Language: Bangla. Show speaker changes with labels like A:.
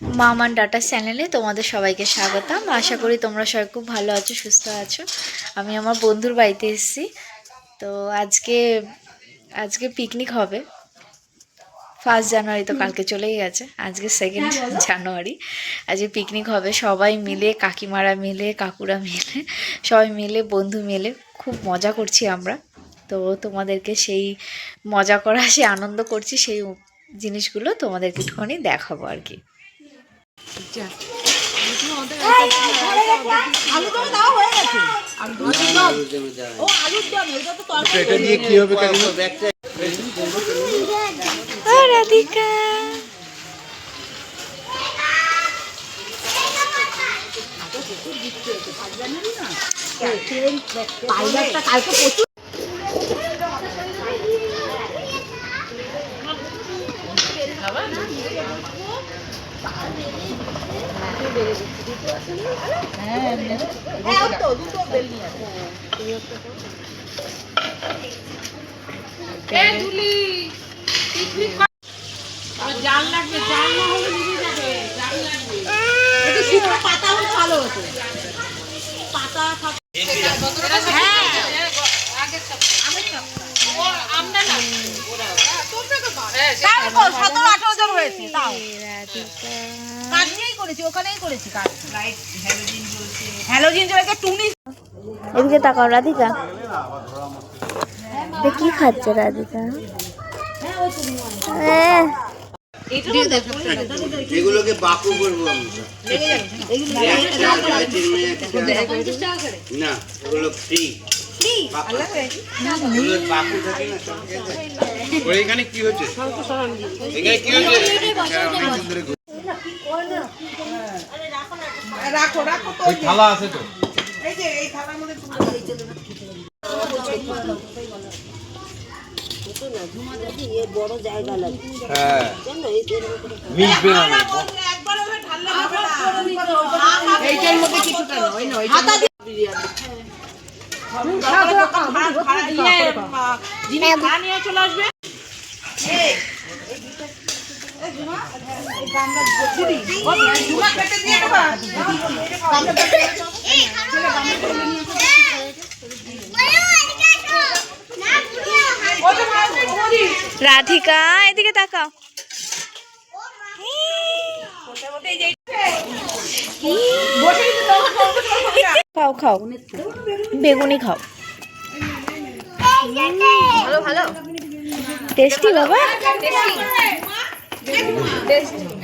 A: মামান ডাটা চ্যানেলে তোমাদের সবাইকে স্বাগতম। আশা করি তোমরা সবাই খুব ভালো আছো, সুস্থ আছো। আমি আমার বন্ধুর বাড়িতে এসেছি। তো আজকে পিকনিক হবে। 1 জানুয়ারি তো কালকে চলেই গেছে, আজকে 2 জানুয়ারি। আজকে পিকনিক হবে, সবাই মিলে, কাকিমারা মিলে, কাকুরা মিলে, সবাই মিলে, বন্ধু মিলে খুব মজা করছি আমরা। তো তোমাদেরকে সেই মজা করা, সেই আনন্দ করছি, সেই জিনিসগুলো তোমাদেরকে একটুখানি দেখাবো আর কি। রাধিকা
B: জাল লাগবে, জাল না হলে নিভে যাবে, জাল লাগবে। একটু শুকনো পাতা হলে ভালো হতো। পাতা হ্যাঁ, আগের সপ্তাহ ও আমরা না তোমরা তো পারো। 17-18 জন হয়েছে, তাও কাজ নিয়েই করেছি, ওখানেই করেছি কাজ। লাইট হ্যালোজিন জ্বলছে, টুনি।
A: এদিকে তাকাও রাধিকা, কি খাচ্ছে রাধিকা?
C: এগুলোকে বাকু করবো না, এগুলো ফ্রি। এখানে কি হচ্ছে? এখানে কি হচ্ছে?
B: রাখো রাখো,
C: ওই থালা আছে তো,
B: এই যে এই থালার মধ্যে বড় জায়গা লাগে। হ্যাঁ, মিশবে না, একবার ওরে ঢাললে হবে না। এইটার মধ্যে কিছুটা নয়, না ওইটা বিরিয়ানি। যিনি খাওয়া নিয়ে চলে আসবে।
A: রাধিকা এদিকে তাকাও। খাও খাও, বেগুনি খাও। ভালো ভালো, টেস্টি বাবা, টেস্টি।